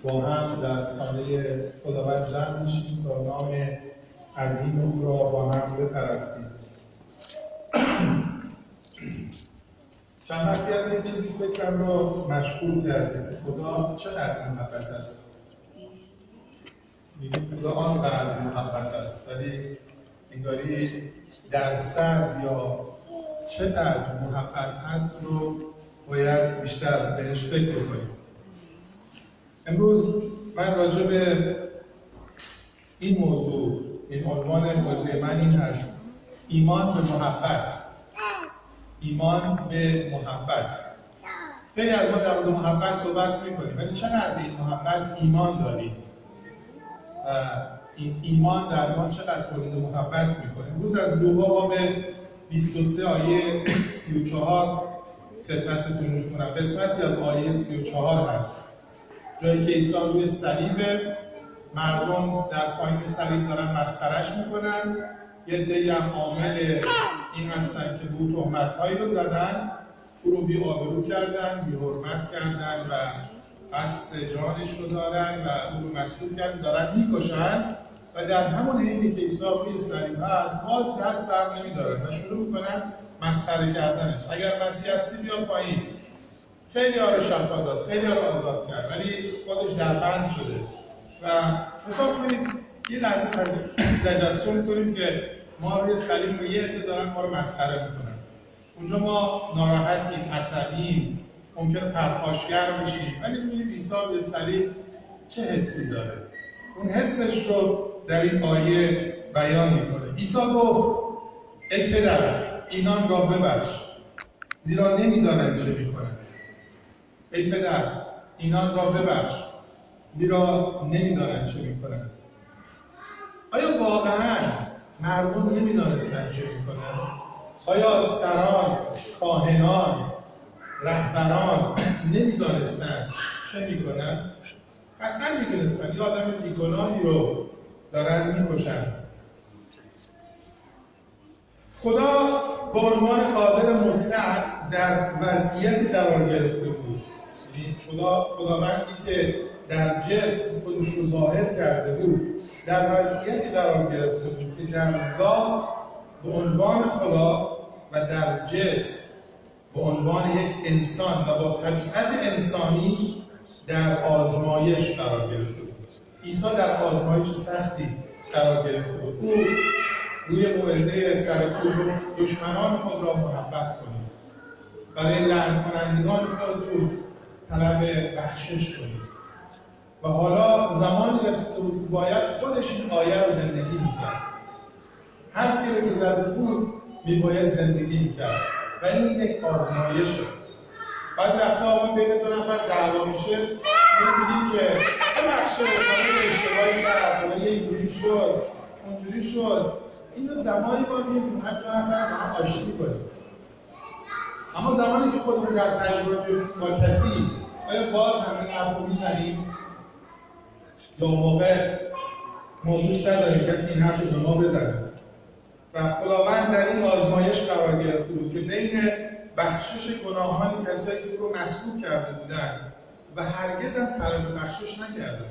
با هم در خانه خداوند جمع میشیم تا نام عظیم او را با هم بپرستیم. چند وقتی از این چیزی فکرم رو مشغول کرده که خدا چقدر محبت است. میگیم خدا آنقدر محبت است، ولی انگاری درصد یا چقدر محبت هست رو باید بیشتر بهش فکر بکنیم. امروز من راجع به این موضوع، این عنوان موضوع من این هست: ایمان به محبت. ایمان به محبت. خیلی از ما در مورد محبت صحبت می‌کنیم، ولی چقدر این محبت ایمان داریم؟ این ایمان در ما چقدر تولید محبت می‌کنه؟ امروز از لوقا باب 23 آیه 34 خدمتتون می‌خونم. قسمتی از آیه 34 هست، جایی که عیسی روی صلیب، مردم در پایین صلیب دارن مسخره‌اش میکنن، یه عده‌ای هم عامل این هستن که به او تهمت‌هایی رو زدن، او رو بی‌آبرو کردن، بی‌حرمت کردن و قصد جانش رو دارن و او رو مصلوب کردن، دارن میکشن و در همون حینی که عیسی روی صلیب هست باز دست بر نمیدارن و شروع میکنن مسخره کردنش. اگر مسیح هستی بیا پایین. خیلی ها رو شفا داد، خیلی ها رو آزاد کرد، ولی خودش در بند شده. و حساب کنید یه لحظه تجسم کنیم که ما روی صلیب یه عده دارن ما رو مسخره میکنن. اونجا ما ناراحتیم، عصبیم، ممکنه پرخاشگر بشیم، ولی ببینید عیسی روی صلیب چه حسی داره. اون حسش رو در این آیه بیان میکنه. عیسی گفت: ای پدر، اینان را ببخش، زیرا نمیدانند چه میکنند. ای پدر، اینان را ببخش، زیرا نمیدانند چه میکنند. آیا واقعا مردم نمیدانستند چه میکنند؟ آیا سران، کاهنان، رهبران نمیدانستند چه میکنند؟ قطعا میدونستند. یه آدم بیگناهی رو دارن میکشن. خدا به عنوان قادر مطلق در وضعیتی قرار گرفته بود. خداوندی که در جسم خودش رو ظاهر کرده بود، در وضعیتی قرار گرفته بود که در ذات به عنوان خدا و در جسم به عنوان یک انسان و با طبیعت انسانی در آزمایش قرار گرفته بود. عیسی در آزمایش سختی قرار گرفته بود. او روی موعظه سر کوه دشمنان خود را محبت کنید، برای لعن کنندگان خودتون طلب بخشش کنید. و حالا زمانی رسیده بود که باید خودش این آیه رو زندگی میکرد. حرفی رو که زده بود میباید زندگی میکرد و این یک آزمایشه. بعضی وقتا ما بین دو نفر دعوا میشه، میگیم که ببخشید من اشتباهی کردم، اینجوری شد، اونجوری شد. اینو زمانی ما میگیم هر دو نفر با هم آشتی کنیم. اما زمانی که خودمون در تجربه با کسی آیا باز همین حرف رو میزنیم؟ یا موقع ما دوست نداریم کسی این حرف رو به ما بزنه؟ و خداوند در این آزمایش قرار گرفته بود که بین بخشش گناهان کسایی که او رو مسلوب کرده بودن و هرگز هم طلب بخشش نکردن.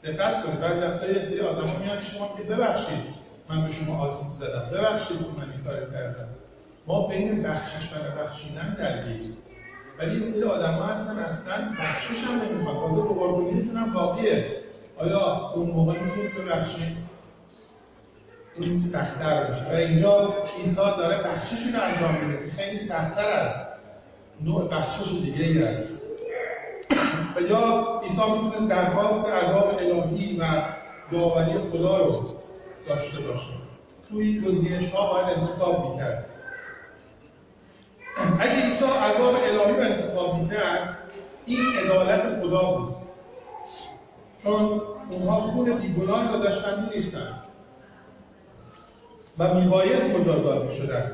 دقت کنید، بعضی وقتا یه سری آدما میان شما که ببخشید من به شما آسیب زدم، ببخشید که من این کارو کردم. ما بین بخشش و نبخشیدن درگیریم. ولی یه سری آدم‌ها هستن اصلا بخشش هم نمیخوان، تازه به قربونیشون هم باقیه. آیا اون موقع میتونید ببخشید؟ این سخت‌تر میشه. و اینجا عیسی داره بخششی رو انجام میده که خیلی سخت‌تر از نوع بخشش دیگه‌ای است. و یا عیسی میتونست درخواست عذاب الهی و داوری خدا رو داشته باشه. توی این گزینش‌ها باید انتخاب میکرد. اگه عیسی عذاب الهی رو انتخاب میکرد، این عدالت خدا بود، چون اونها خون بیگناه رو داشتن میریختن و میبایست مجازات میشدن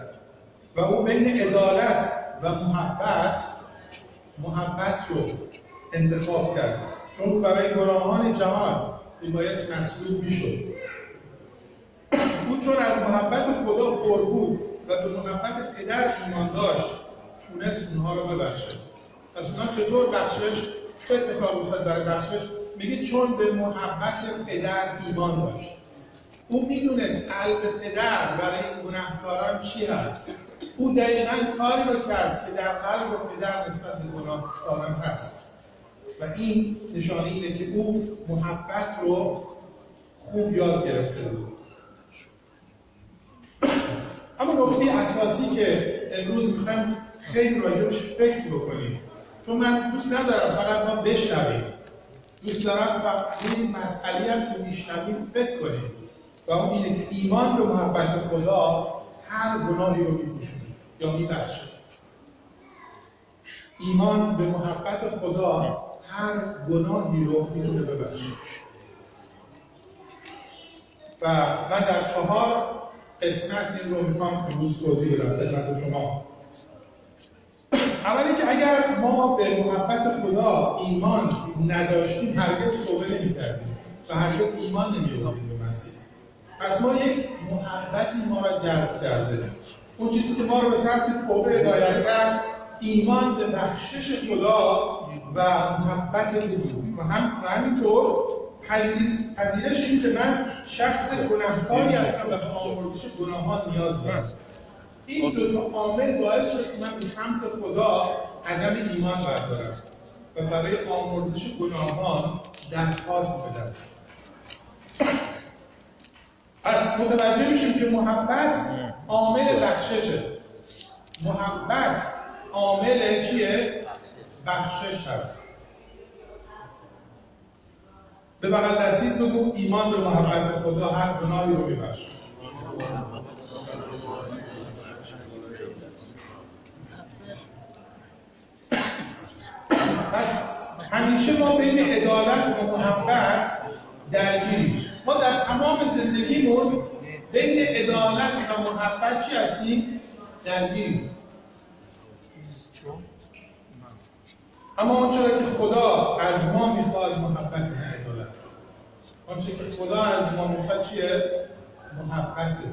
و او بین عدالت و محبت رو انتخاب کرد، چون برای گناهان جهان میبایست مصلوب میشد. او چون از محبت خدا پر بود و به محبت پدر ایمان داشت، تونست اونها رو ببخشه. پس اونها چطور بخشش چه اتفاقی افتاد برای بخشش؟ میگه چون به محبت پدر ایمان داشت. او میدونست قلب پدر برای این گناهکاران چی هست. او دقیقاً کاری رو کرد که در قلب پدر نسبت به گناهکاران هست و این نشانه اینه که او محبت رو خوب یاد گرفته بود. اما نکته اساسی که امروز میخوام خیلی راجعش فکر بکنیم، چون من دوست ندارم فقط ما بشنویم، دوست دارم فقط این مسئله هم که میشنویم فکر کنیم و اون اینه که ایمان به محبت خدا هر گناهی رو میپوشونه یا میبخشه. ایمان به محبت خدا هر گناهی رو میتونه ببخشه. و من در 4 قسمت این رو میخوام امروز توضیح بدم خدمت شما. اولی که اگر ما به محبت خدا ایمان نداشتیم هرگز توبه نمی‌کردیم و هرگز ایمان نمی‌آوردیم به مسیح. پس ما یک محبتی ما را جذب کرده. اون چیزی که ما رو به سمت توبه هدایت کرد ایمان به بخشش خدا و محبت او بود. و همینطور پذیرش این که من شخص گناهکاری هستم و به آمرزش گناهان نیاز دارم. این دو تا عامل باعث شد که من به سمت خدا قدم ایمان بردارم و برای آمرزش گناهان درخواست بدم. پس متوجه میشیم که محبت عامل بخششه. محبت عامل چیه؟ بخشش هست. به بغل دستید بگو ایمان به محبت خدا هر گناهی رو میبخشه. پس همیشه ما بین عدالت و محبت درگیریم. ما در تمام زندگیمون بین عدالت و محبت چی هستیم؟ درگیریم. اما آنچه که خدا از ما میخواد محبت نه عدالت. آنچه که خدا از ما میخواد چیه؟ محبته.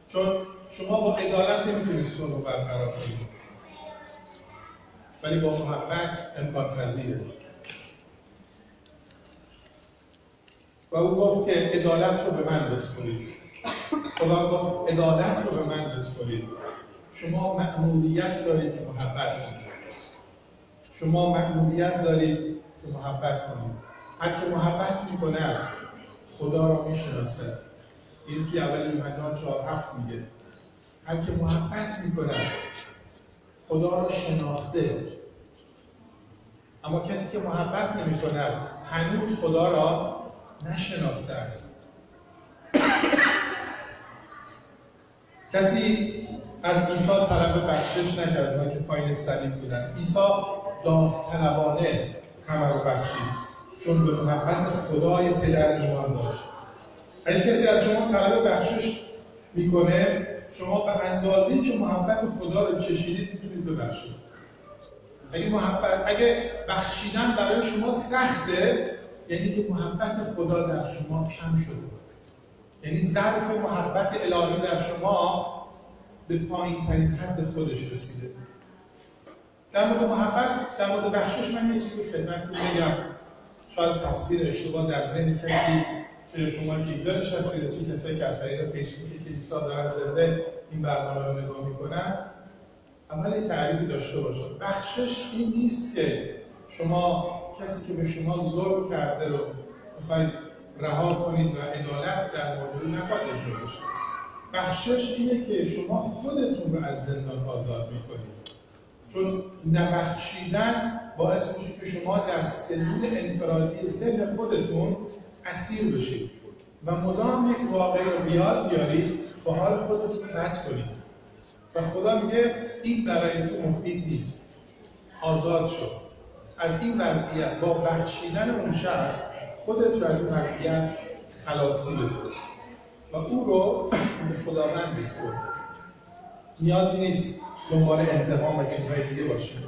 چون شما با عدالت نمیتونید صلح برقرار کنید، ولی با محبت امکان پذیره. و او گفت که عدالت رو به من بسپرید. خدا گفت عدالت رو به من بسپرید. شما مأموریت دارید که محبت کنید. شما مأموریت دارید که محبت کنید. هر که محبت میکنه خدا رو میشناسه. این که اول یوحنا 4:7 میگه. هر که محبت میکنه خدا رو شناخته. اما کسی که محبت نمیکنه هنوز خدا را نشناخته است. کسی از عیسی طلب بخشش نکرد، اونها که پایین صلیب بودن. عیسی داوطلبانه همه رو بخشید، چون به محبت خدای پدر ایمان داشت. اگه کسی از شما طلب بخشش میکنه، شما به اندازه‌ای که محبت خدا رو چشیدید میتونید ببخشید. اگه بخشیدن برای شما سخته، یعنی که محبت خدا در شما کم شده. یعنی ظرف محبت الهی در شما به پایین ترین حد خودش رسیده. در مورد محبت، در مورد بخشش من یه چیزی خدمتتون بگم. شاید تفسیر اشتباه در ذهن کسی که شما که اینجا نشستید، چه کسایی که از طریق فیسبوکی که کلیسا دارن زنده این برنامه رو نگاه میکنن، اول تعریفی داشته باشید. بخشش این نیست که شما کسی که به شما ظلم کرده رو میخواید رها کنید و عدالت در مورد نخواهد اجرا بشه. بخشش اینه که شما خودتون رو از زندان آزاد میکنید. چون نبخشیدن باعث میشه که شما در سلول انفرادی ذهن خودتون اسیر بشید و مدام یک واقعی رو بیاد بیارید با حال خودتون بد کنید. و خدا میگه این برای تو مفید نیست. آزاد شو از این وضعیت. با بخشیدن اون شخص خودت رو از این وضعیت خلاصی بده و او رو به خداوند بسپر. نیازی نیست دنبال انتقام و چیزهای دیگه باشید.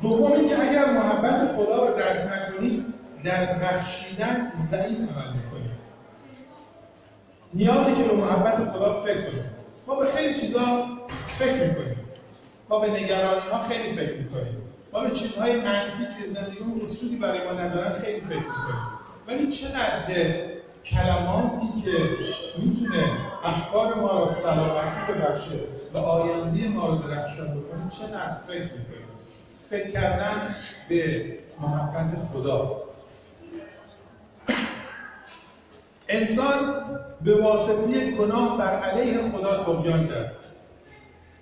دومی که اگر محبت خدا رو درک نکنید، در بخشیدن ضعیف عمل میکنید. نیازی که به محبت خدا فکر کنید. ما به خیلی چیزا فکر میکنیم. ما به نگرانی ها خیلی فکر میکنیم. ما به چیزهای منفی که زندگیمون که سودی برای ما ندارن خیلی فکر میکنیم، ولی چقدر کلماتی که میتونه افکار ما را سلامتی ببخشه و آینده ما رو درخشان بکنه چقدر فکر میکنیم. فکر کردن به محبت خدا. انسان به واسطه گناه بر علیه خدا طغیان کرد.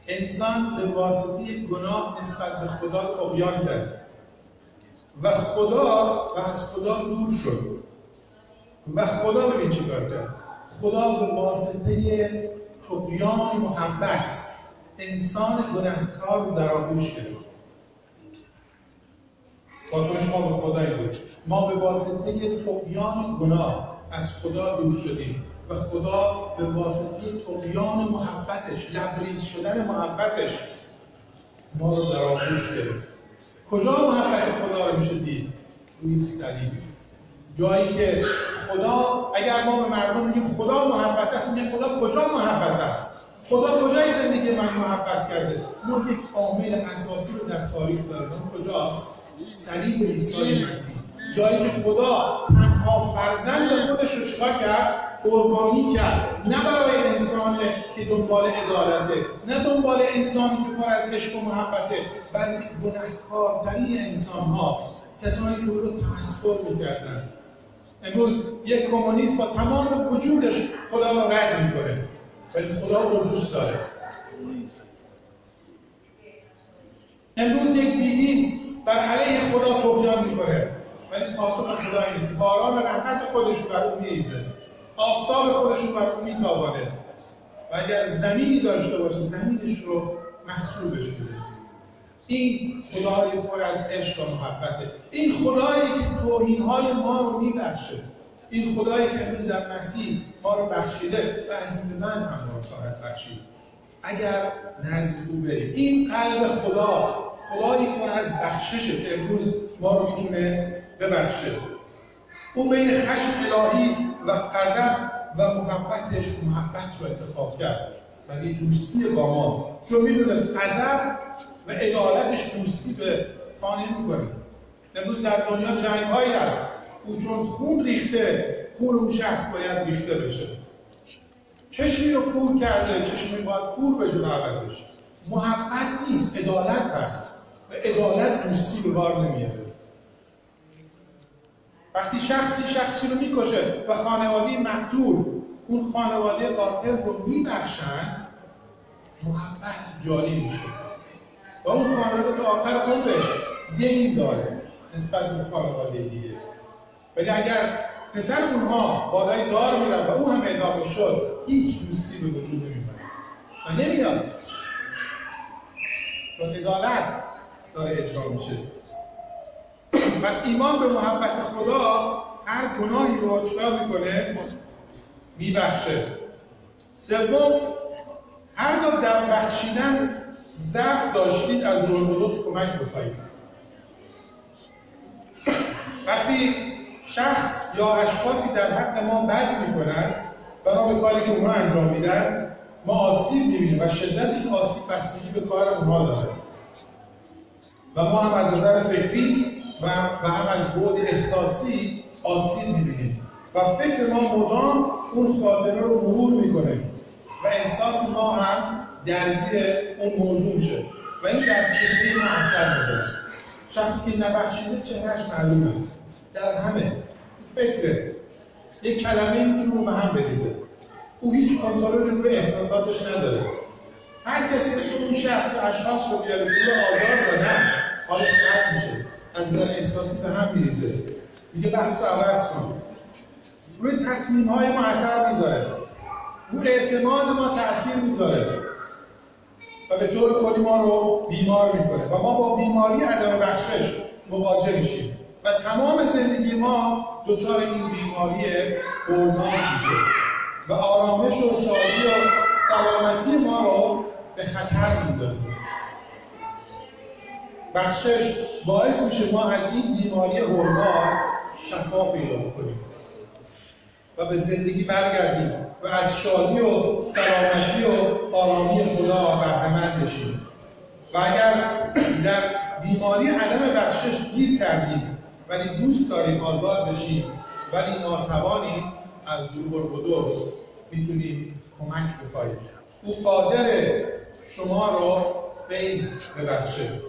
انسان به واسطه گناه نسبت به خدا طغیان کرد و از خدا دور شد. و خدا ببین چی کار کرد. خدا به واسطه طغیان محبت انسان گناهکار رو در آغوش گرفت. واکنش ما به خدایی بود. ما به واسطه طغیان گناه از خدا دور شدیم و خدا به واسطه طغیان محبتش، لبریز شدن محبتش ما رو در آغوش گرفت. کجا محبت خدا رو میشه دید؟ روی صلیب. جایی که خدا، اگر ما به مردم میگیم خدا محبت است، میگه خدا کجا محبت است؟ خدا کجای زندگی من محبت کرده؟ ما یک عامل اساسی رو در تاریخ داریم. اون کجاست؟ صلیب عیسی مسیح. جایی که خدا تنها فرزند خودش رو چیکار کرد؟ قربانی کرد. نه برای انسانی که دنبال عدالته، نه دنبال انسانی که پر از عشق و محبته، بلکه گناهکارترین انسان هاست. کسانی که او رو تمسخر میکردن. امروز یک کمونیست با تمام وجودش خدا رو رد میکنه، ولی خدا رو دوست داره. امروز یک بیدین بر علیه خدا طغیان میکنه، ولی پاسخ خدا اینه که باران رحمت خودش رو بر اون میریزه، آفتاب خودش رو بر اون میتابانه و اگر زمینی داشته باشه زمینش رو محصولش بده. این خدای پر از عشق و محبته. این خدایی که توهین‌های ما رو میبخشه. این خدایی که امروز در مسیح ما رو بخشیده و از این به من هم ما رو خواهد بخشید اگر نزد او بریم. این قلب خدا، خدایی پر از بخششه که امروز ما رو میتونه ببخشه. او بین خشم الهی و غضب و محبتش محبت رو انتخاب کرد، ولی دوستی با ما، چون میدونست غضب و عدالتش دوستی به پا نمی‌کنه. امروز در دنیا جنگ‌هایی هست، او چون خون ریخته، خون اون شخص باید ریخته بشه. چشمی رو کور کرده، چشمی باید کور بشه به عوضش. محبت نیست، عدالت هست و عدالت دوستی به بار نمیاره. وقتی شخصی رو میکشه و خانواده مقتول اون خانواده قاتل رو میبخشن، محبت جاری میشه و اون خانواده تا آخر عمرش دین داره نسبت به خانواده دیگه. ولی اگر پسر اونها بالای دار میرن و اون هم اعدام شد، هیچ دوستی به وجود نمیاد و نمیاد، چون عدالت داره اجرا میشه. پس ایمان به محبت خدا هر گناهی رو چکار میکنه؟ میبخشه. سوم، هرگاه در بخشیدن ضعف داشتید از روح القدس کمک بخواهید. وقتی شخص یا اشخاصی در حق ما بد میکنن بنا به کاری که اونها انجام میدن، ما آسیب میبینیم و شدت این آسیب بستگی به کار اونها داره و ما هم از نظر فکری و هم از بعد احساسی آسیب میبینیم و فکر ما مدام اون خاطره رو مرور میکنه و احساس ما هم درگیر اون موضوع میشه و این در چهره ما اثر میذاره. شخصی که نبخشیده چهرهش معلومه، در همه فکره یک کلمه میتونه رو به هم بریزه. او هیچ کنترلی روی احساساتش نداره. هر کسی اسم اون شخص و اشخاص رو بیاره که آزار دادن، حالش بد میشه، از نظر احساسی به هم میریزه، میگه بحث رو عوض کن. روی تصمیم‌های ما اثر میذاره، روی اعتماد ما تأثیر میذاره و به طور کلی ما رو بیمار میکنه و ما با بیماری عدم بخشش مواجه میشیم و تمام زندگی ما دچار این بیماری هورمون میشه و آرامش و شادی و سلامتی ما رو به خطر میندازه. بخشش باعث میشه ما از این بیماری هورمون شفا پیدا کنیم و به زندگی برگردیم و از شادی و سلامتی و آرامی خدا بهره‌مند بشیم. و اگر در بیماری عدم بخشش گیر کردید ولی دوست دارید آزاد بشید ولی ناتوانید، از روح القدس میتونید کمک بخواهید. او قادر شما رو فیض ببخشه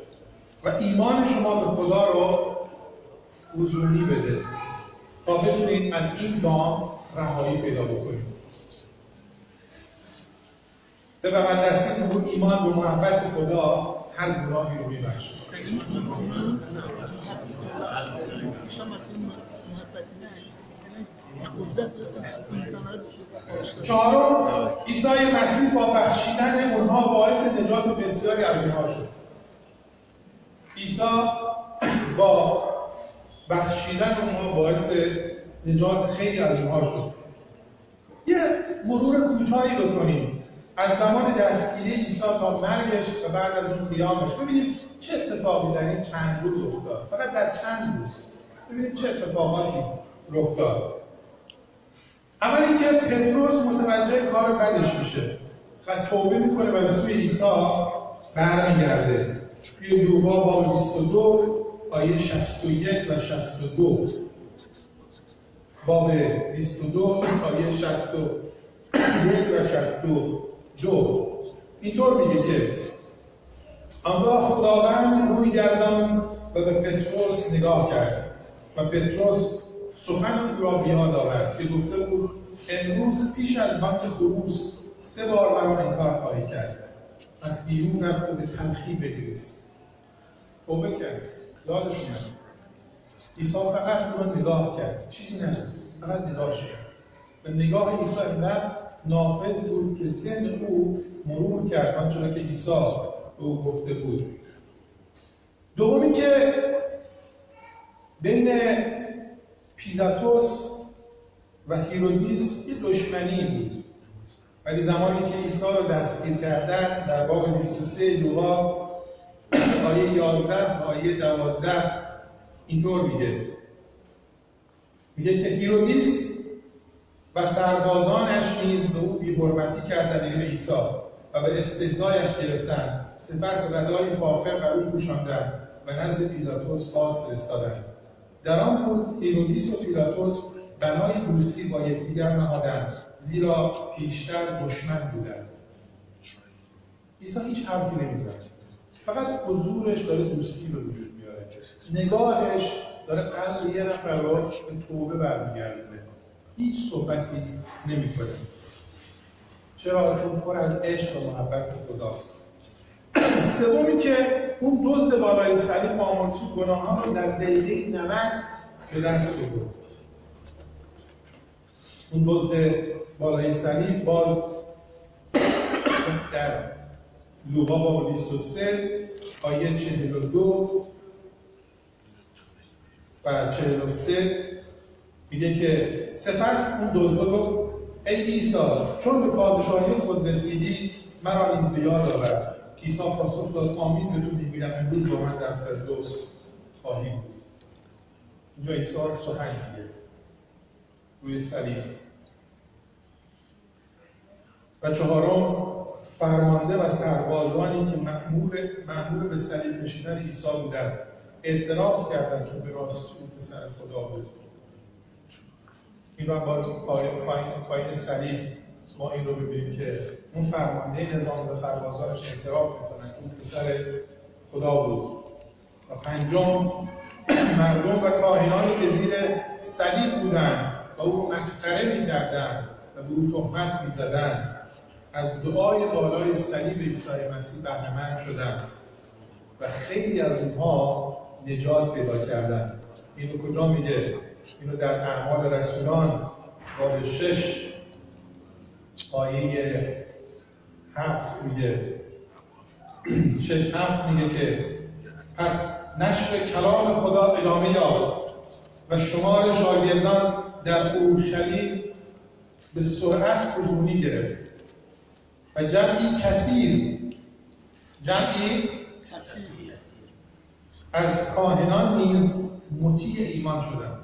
و ایمان شما به خدا رو فزونی بده تا بتونید از این دام رهایی پیدا بکنید. به بغل‌دستی بود ایمان به محبت خدا هر گناهی رو میبخشه. چهارم، عیسی مسیح با بخشیدن اونها باعث نجات بسیاری از اونها شد. عیسی با بخشیدن اونها باعث نجات خیلی از اونها شد. یه مرور کوتاهی بکنیم از زمان دستگیری عیسی تا مرگش و بعد از اون قیامش. ببینید چه اتفاقی در این چند روز افتاد. فقط در چند روز ببینید چه اتفاقاتی رخ داد. اول اینکه پتروس متوجه کار بدش میشه و توبه میکنه و به سوی عیسی برمیگرده. توی لوقا باب 22 آیه 61 و 62. باب 22 آیه 61 و 62 اینطور میگه که آنگاه خداوند روی گرداند و به پتروس نگاه کرد و پتروس سخن او را بیاد آورد که گفته بود امروز پیش از بانگ خروس 3 بار مرا انکار خواهی کرد. پس بیرون رفت و به تلخی بگریست. توبه کرد. یادش میاد عیسی فقط او را نگاه کرد، چیزی نشد، فقط نگاه شد. و نگاه عیسی اینقدر نافذ بود که ذهن او مرور کرد آنچه که عیسی به او گفته بود. دومی که بین پیلاطوس و هیرودیس یه دشمنی بود، ولی زمانی که عیسی رو دستگیر کردن در باب 23 لوقا آیه 11 و آیه 12 اینطور میگه که هیرودیس و سربازانش نیز به او بی‌حرمتی کردند به عیسی و به استهزایش گرفتند. سپس ردای فاخر بر او پوشاندند و نزد پیلاطوس باز فرستادند. در آن روز هیرودیس و پیلاطوس بنای دوستی با یکدیگر نهادند، زیرا پیشتر دشمن بودند. عیسی هیچ حرفی نمیزد، فقط حضورش داره دوستی به وجود میاره. نگاهش داره قلب یه نفر رو به توبه برمیگردونه. هیچ صحبتی نمیکنه. چرا؟ چون پر از عشق و محبت خداست. سومی که اون دزد بالای صلیب آمرزی گناهان رو در دقیقه 90 به دست آورد. اون دزد بالای صلیب باز در لوقا باب 23 آیه 42 و 43 میگه که سپس اون دزد گفت ای عیسی چون به پادشاهی خود رسیدی مرا نیز به یاد آور. عیسی پاسخ داد آمین به تو میگویم امروز با من در فردوس خواهی بود. اینجا عیسی سخن میگه روی صلیب. و چهارم فرمانده و سربازانی که مأمور به صلیب کشیدن عیسی بودند اعتراف کردند که به راستی او پسر خدا بود. این رو هم باز پایین صلیب ما این رو ببینیم که اون فرمانده نظام و سربازانش اعتراف میکنن که اون پسر خدا بود. و پنجم مردم و کاهنانی که زیر صلیب بودند و او مسخره میکردند و به او تهمت میزدند از دعای بالای صلیب عیسی مسیح بهره‌مند شدند و خیلی از اونها نجات پیدا کردند. اینو کجا میگه؟ اینو در اعمال رسولان باب 6 آیه 7 میگه 6-7 میگه که پس نشر کلام خدا ادامه یافت و شمار شاگردان در اورشلیم به سرعت فزونی گرفت و جمعی کثیر از کاهنان نیز مطیع ایمان شدند.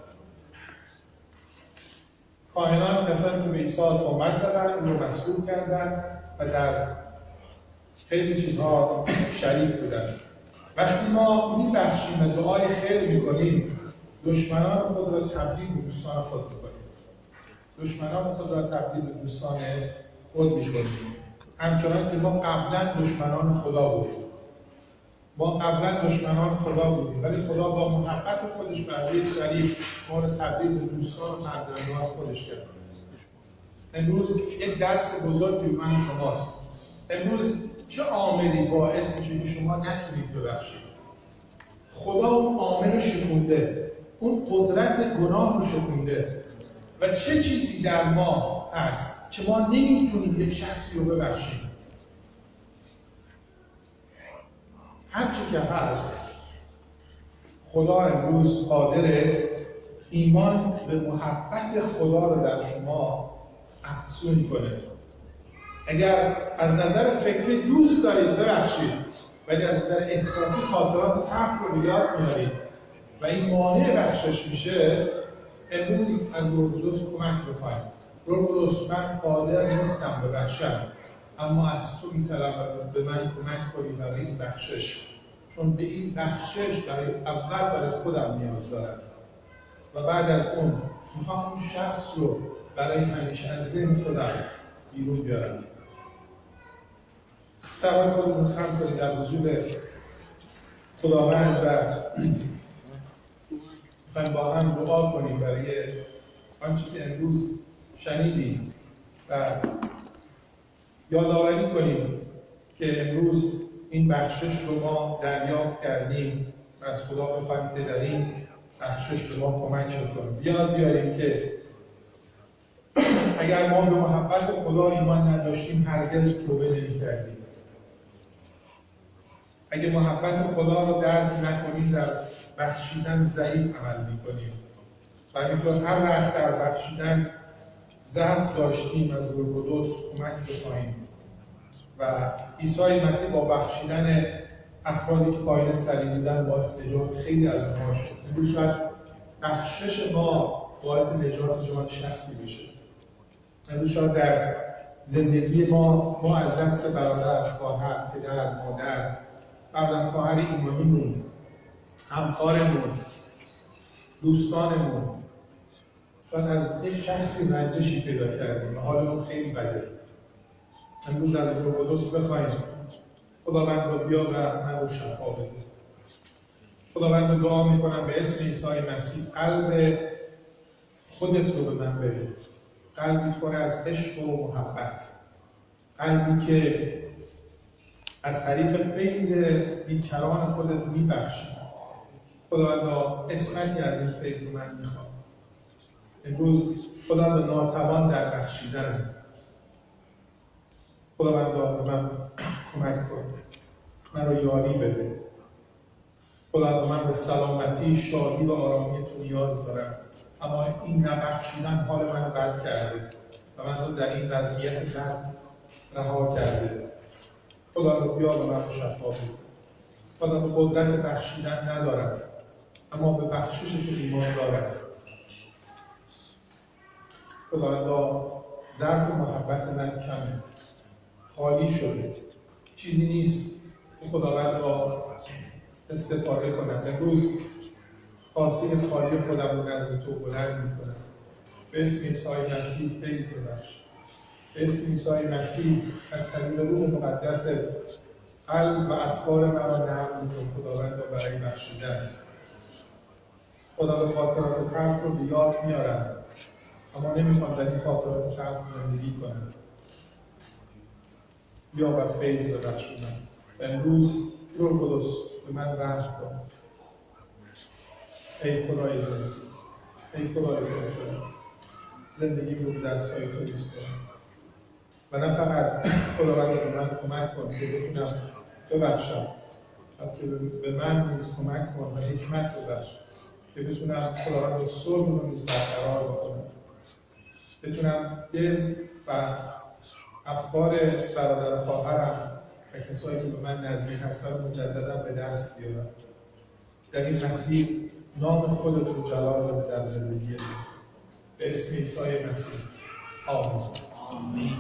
کاهنان کسانی که به عیسی تهمت زدند، او را مسئول کردند و در خیلی چیزها شریک بودن. وقتی ما میبخشیم و دعای خیر میکنیم، دشمنان خود را تبدیل به دوستان خود میکنیم. دشمنان خود را تبدیل به دوستان خود میکنیم. همچنان که ما قبلا دشمنان خدا بودیم. ما قبلا دشمنان خدا بودیم، ولی خدا با محبت خودش بر یک صلیب ما را تبدیل به دوستان و فرزندان خودش کرد. امروز یک درس بزرگی به من شماست. امروز چه عاملی باعث میشه که شما نتونید ببخشید؟ خدا اون عامل رو شکونده، اون قدرت گناه رو شکونده. و چه چیزی در ما هست که ما نمیتونیم یک شخصی رو ببخشیم؟ هرچی که هست، خدا امروز قادره ایمان به محبت خدا رو در شما افزون کنه. اگر از نظر فکری دوست دارید ببخشید، ولی از نظر احساسی خاطرات تلخ رو به یاد میارید و این مانع بخشش میشه، امروز از روح القدس کمک بخواید. روح القدس، من قادر نیستم ببخشم، اما از تو میطلبم به من کمک کنی برای این بخشش، چون به این بخشش برای خودم نیاز دارم. و بعد از اون میخوام اون شخص رو برای همیشه از ذهن خودم بیرون بیارم. سوال خودمون خم کنید در وجود خداوند و میخوایم با هم دعا کنیم برای آنچه که امروز شنیدیم و یادآوری کنیم که امروز این بخشش رو ما دریافت کردیم و از خدا بخوایم که در این بخشش به ما کمک کنیم. یاد بیاریم که اگر ما به محبت خدا ایمان نداشتیم هرگز توبه نمی‌کردیم. اگه محبت خدا رو درک نکنیم در بخشیدن ضعیف عمل می‌کنیم. و اینطور هر وقت در بخشیدن ضعف داشتیم از روح القدس کمک بخواهیم. و عیسی مسیح با بخشیدن افرادی که پایین صلیب بودن باعث نجات خیلی از اونها شد. امروز شاید بخشش ما باعث نجات جان شخصی بشه. امروز شاید در زندگی ما از دست برادر، خواهر، پدر، مادر، برادر، خواهر ایمانیمون، همکارمون، دوستانمون، شاید از یک شخصی رنجشی پیدا کردیم و حالمون خیلی بده. امروز از روح القدس بخوایم خداوند رو بیا و من رو شفا بده. خداوند رو دعا میکنم به اسم عیسی مسیح قلب خودت رو به من بده. قلبی پر از عشق و محبت. قلبی که از طریق فیض بیکران خودت میبخشی. خداوندا اسمتی از این فیض رو من میخوام. امروز خداوندا ناتوان در بخشیدن. خداوندا به من کمک کن. من رو یاری بده. خداوندا من به سلامتی، شادی و آرامی تو نیاز دارم. اما این نبخشیدن حال من بد کرده و من رو در این وضعیت بد رها کرده. خداوندا بیا به من شفا بده. خداوندا قدرت بخشیدن ندارم، اما به بخشش تو ایمان دارم. خداوندا ظرف محبت من کمه، خالی شده، چیزی نیست که خداوند را استفاده کنم. امروز کاسه خالی خودم رو نزد تو بلند میکنم. به اسم عیسی مسیح فیض ببخش. به اسم عیسی مسیح از طریق روح مقدس قلب و افکار من را نرم کن خداوند را برای بخشیدن. خدا به خاطرات تلخ رو به یاد میارم، اما نمیخوام در این خاطرات تلخ زندگی کنم. بیا و فیض ببخش من. امروز روح القدس به من رحم کن. ای خدای زندگی، ای خدای خدا، زندگی رو به دست‌های تو میسپارم. و نه فقط خداوند به من کمک کن که بتونم ببخشم، بلکه به من نیز کمک کن و حکمت ببخش که بتونم خداوند صلح رو نیز برقرار بکنم. بتونم دل و افکار برادر و خواهرم و کسایی که به من نزدیک هستن مجددا به دست بیارم. در این مسیر نام خودت رو جلال بده در زندگی من. به اسم عیسی مسیح. آمین.